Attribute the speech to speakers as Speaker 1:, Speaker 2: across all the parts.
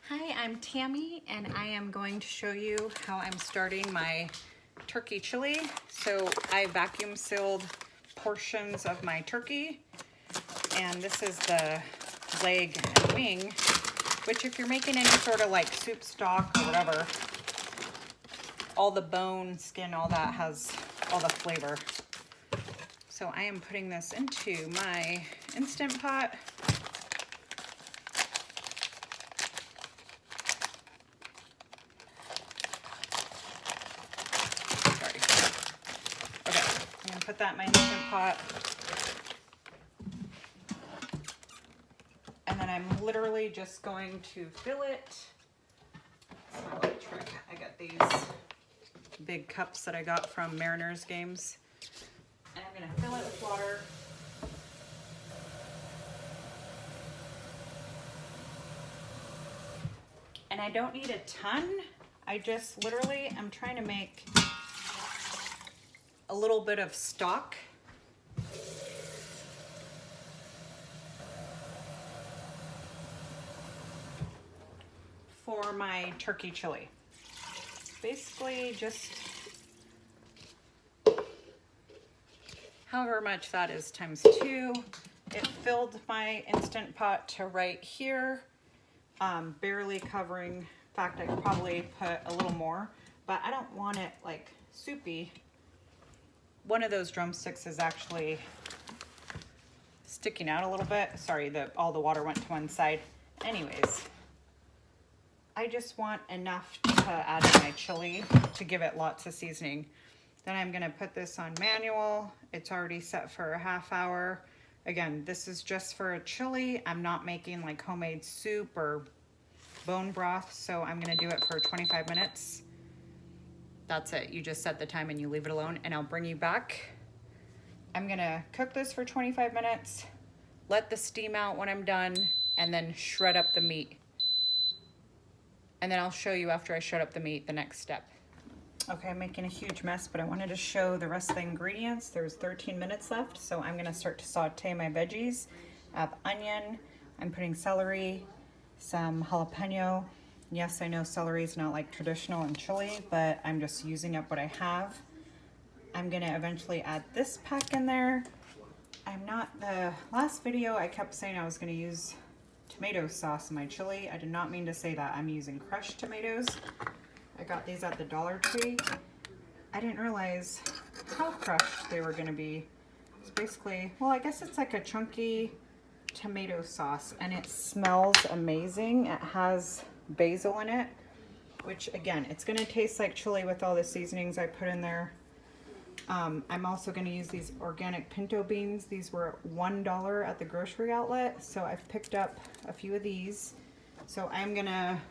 Speaker 1: Hi, I'm Tammy and I am going to show you how I'm starting my turkey chili. So I vacuum sealed portions of my turkey, and this is the leg and wing, which if you're making any sort of like soup stock or whatever, all the bone, skin, all that has all the flavor. So I am putting this into my Instant Pot. Put that in my Instant Pot. And then I'm literally just going to fill it. That's my little trick. I got these big cups that I got from Mariners games. And I'm going to fill it with water. And I don't need a ton. I just literally am trying to make a little bit of stock. For my turkey chili. Basically just however much that is times 2. It filled my Instant Pot to right here, barely covering. In fact, I could probably put a little more, but I don't want it like soupy. One of those drumsticks is actually sticking out a little bit. Sorry, all the water went to one side. Anyways, I just want enough to add to my chili to give it lots of seasoning. Then I'm gonna put this on manual. It's already set for a half hour. Again, this is just for a chili. I'm not making like homemade soup or bone broth, so I'm gonna do it for 25 minutes. That's it. You just set the time and you leave it alone, and I'll bring you back. I'm gonna cook this for 25 minutes, let the steam out when I'm done, and then shred up the meat. And then I'll show you after I shred up the meat the next step. Okay, I'm making a huge mess, but I wanted to show the rest of the ingredients. There's 13 minutes left, so I'm gonna start to saute my veggies. I have onion, I'm putting celery, some jalapeno. Yes, I know celery is not like traditional in chili, but I'm just using up what I have. I'm gonna eventually add this pack in there. The last video I kept saying I was gonna use tomato sauce in my chili. I did not mean to say that. I'm using crushed tomatoes. I got these at the Dollar Tree. I didn't realize how crushed they were gonna be. It's basically, well, I guess it's like a chunky tomato sauce, and it smells amazing. It has basil in it, which again, it's gonna taste like chili with all the seasonings I put in there. I'm also gonna use these organic pinto beans. These were $1 at the grocery outlet, so I've picked up a few of these. So I'm gonna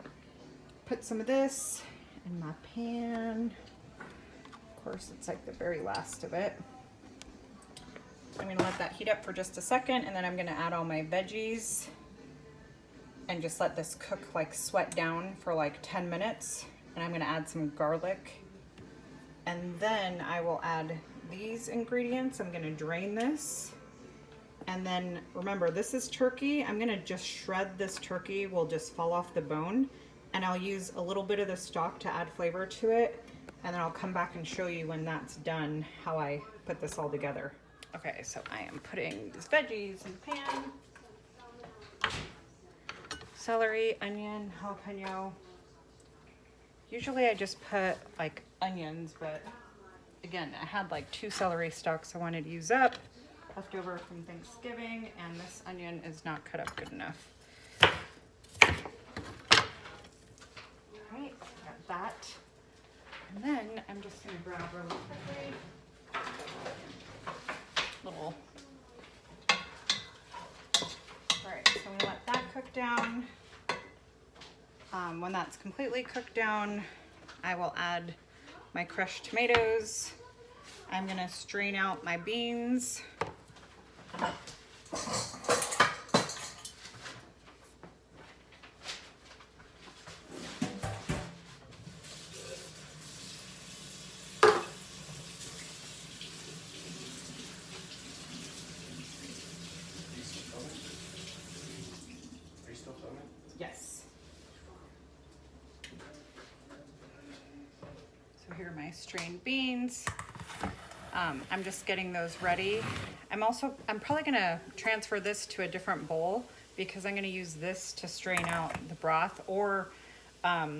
Speaker 1: put some of this in my pan. Of course, it's like the very last of it. I'm gonna let that heat up for just a second, and then I'm gonna add all my veggies and just let this cook, like sweat down for like 10 minutes. And I'm gonna add some garlic. And then I will add these ingredients. I'm gonna drain this. And then remember, this is turkey. I'm gonna just shred this turkey. Will just fall off the bone. And I'll use a little bit of the stock to add flavor to it. And then I'll come back and show you when that's done, how I put this all together. Okay, so I am putting these veggies in the pan. Celery, onion, jalapeno. Usually I just put like onions, but again, I had like 2 celery stalks I wanted to use up, left over from Thanksgiving, and this onion is not cut up good enough. All right, got that. And then I'm just gonna grab really quickly little. All right, so I'm gonna let that cook down. When that's completely cooked down, I will add my crushed tomatoes. I'm gonna strain out my beans. Yes. my strained beans. I'm just getting those ready. I'm probably gonna transfer this to a different bowl because I'm gonna use this to strain out the broth, or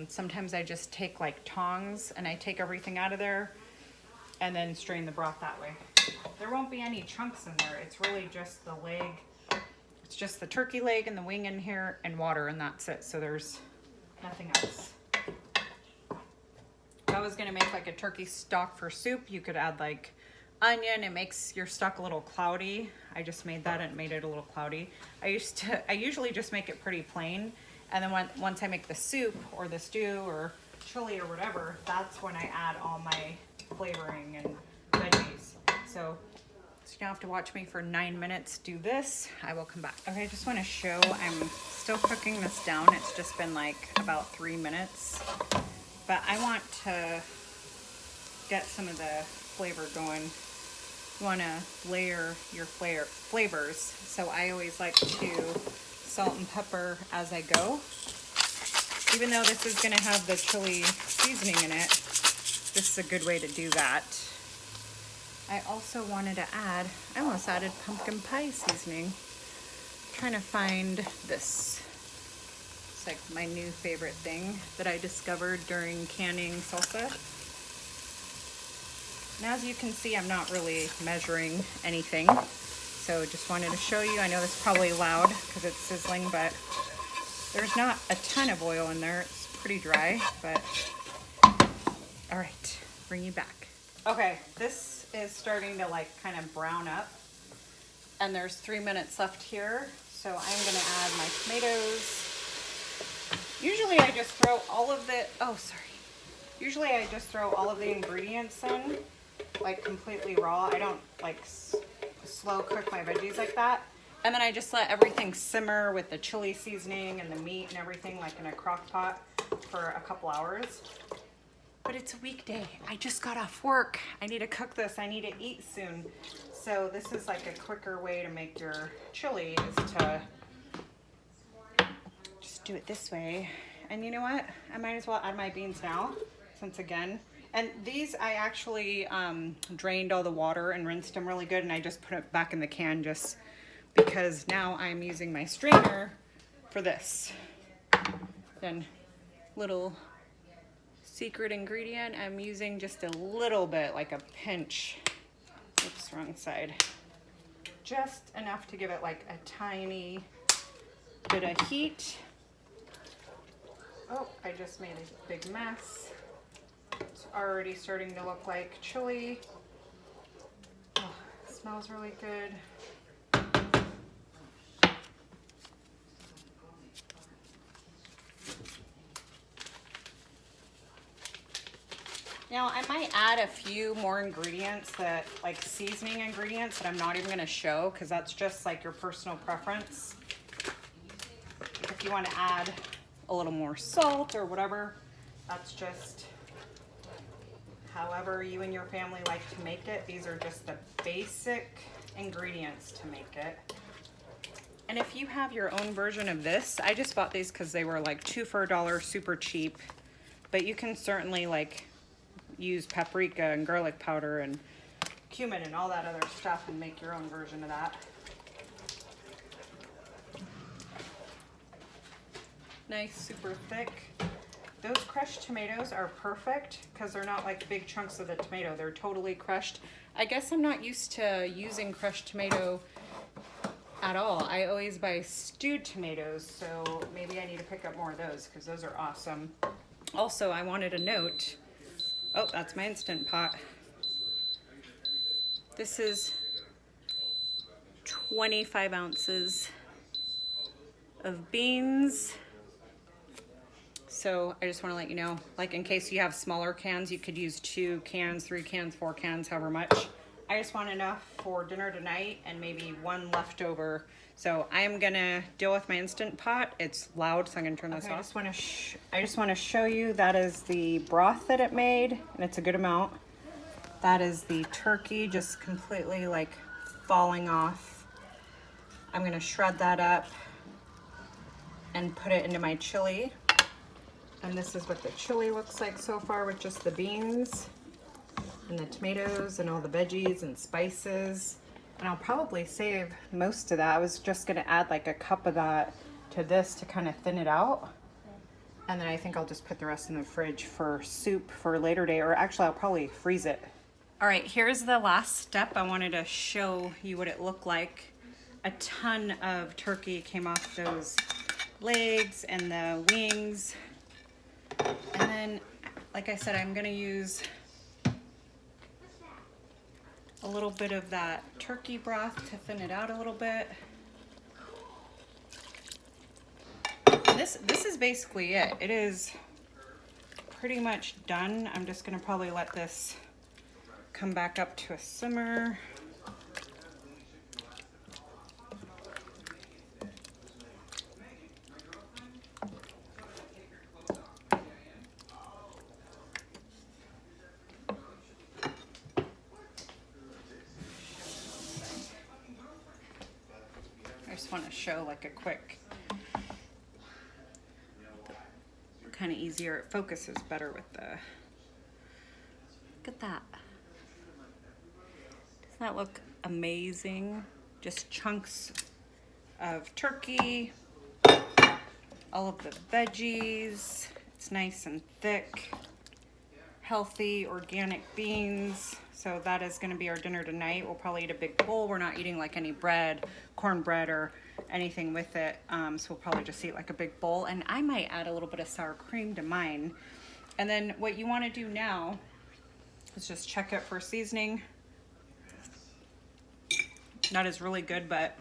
Speaker 1: sometimes I just take like tongs and I take everything out of there and then strain the broth that way. There won't be any chunks in there. It's really just the leg. It's just the turkey leg and the wing in here and water, and that's it. So there's nothing else. If I was gonna make like a turkey stock for soup, you could add like onion. It makes your stock a little cloudy. I just made that and made it a little cloudy. I usually just make it pretty plain, and then once I make the soup or the stew or chili or whatever, that's when I add all my flavoring and veggies. So you don't have to watch me for 9 minutes do this. I will come back. Okay, I just want to show I'm still cooking this down. It's just been like about 3 minutes, but I want to get some of the flavor going. You want to layer your flavors. So I always like to salt and pepper as I go. Even though this is going to have the chili seasoning in it, this is a good way to do that. I also wanted to add, I almost added pumpkin pie seasoning. I'm trying to find this. It's like my new favorite thing that I discovered during canning salsa. And as you can see, I'm not really measuring anything. So just wanted to show you. I know this is probably loud because it's sizzling, but there's not a ton of oil in there. It's pretty dry, but all right, bring you back. Okay, this is starting to like kind of brown up, and there's 3 minutes left here. So I'm gonna add my tomatoes. Usually I just throw all of the, Usually I just throw all of the ingredients in, like completely raw. I don't like slow cook my veggies like that. And then I just let everything simmer with the chili seasoning and the meat and everything like in a crock pot for a couple hours. But it's a weekday. I just got off work. I need to cook this. I need to eat soon. So this is like a quicker way to make your chili, is to just do it this way. And you know what? I might as well add my beans now, since again. And these I actually drained all the water and rinsed them really good, and I just put it back in the can just because now I'm using my strainer for this. Then little secret ingredient, I'm using just a little bit, like a pinch. Oops, wrong side. Just enough to give it like a tiny bit of heat. Oh, I just made a big mess. It's already starting to look like chili. Oh, it smells really good. Now I might add a few more ingredients, that like seasoning ingredients that I'm not even going to show, because that's just like your personal preference. If you want to add a little more salt or whatever, that's just however you and your family like to make it. These are just the basic ingredients to make it. And if you have your own version of this, I just bought these because they were like 2 for $1, super cheap. But you can certainly like use paprika and garlic powder and cumin and all that other stuff and make your own version of that. Nice, super thick. Those crushed tomatoes are perfect because they're not like big chunks of the tomato. They're totally crushed. I guess I'm not used to using crushed tomato at all. I always buy stewed tomatoes, so maybe I need to pick up more of those because those are awesome. Also, I wanted a note. Oh, that's my Instantpot. This is 25 ounces of beans. So I just want to let you know, like in case you have smaller cans, you could use 2 cans, 3 cans, 4 cans, however much. I just want enough for dinner tonight and maybe 1 leftover. So I'm gonna deal with my Instantpot. It's loud, so I'm gonna turn this off. I just want to show you, that is the broth that it made, and it's a good amount. That is the turkey just completely like falling off. I'm gonna shred that up and put it into my chili. And this is what the chili looks like so far with just the beans. and the tomatoes and all the veggies and spices. And I'll probably save most of that. I was just gonna add like a cup of that to this to kind of thin it out. And then I think I'll just put the rest in the fridge for soup for a later day, or actually I'll probably freeze it. All right, here's the last step. I wanted to show you what it looked like. A ton of turkey came off those legs and the wings. And then, like I said, I'm gonna use a little bit of that turkey broth to thin it out a little bit. This is basically it. It is pretty much done. I'm just gonna probably let this come back up to a simmer. I just want to show like a quick, kind of easier. It focuses better with the, look at that. Doesn't that look amazing? Just chunks of turkey, all of the veggies. It's nice and thick, healthy, organic beans. So that is going to be our dinner tonight. We'll probably eat a big bowl. We're not eating like any bread, cornbread or anything with it. So we'll probably just eat like a big bowl. And I might add a little bit of sour cream to mine. And then what you want to do now is just check it for seasoning. That is really good, but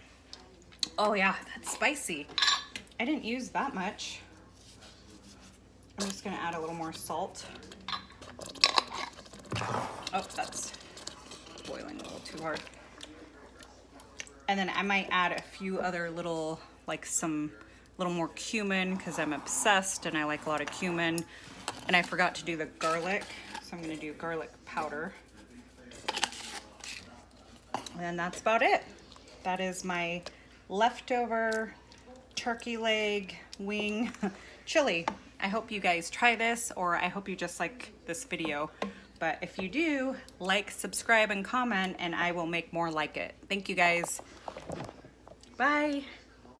Speaker 1: oh yeah, that's spicy. I didn't use that much. I'm just gonna add a little more salt. Oh, that's boiling a little too hard. And then I might add a few other little, like some little more cumin, because I'm obsessed and I like a lot of cumin. And I forgot to do the garlic, so I'm gonna do garlic powder. And that's about it. That is my leftover turkey leg wing chili. I hope you guys try this, or I hope you just like this video. But if you do, like, subscribe, and comment, and I will make more like it. Thank you guys. Bye.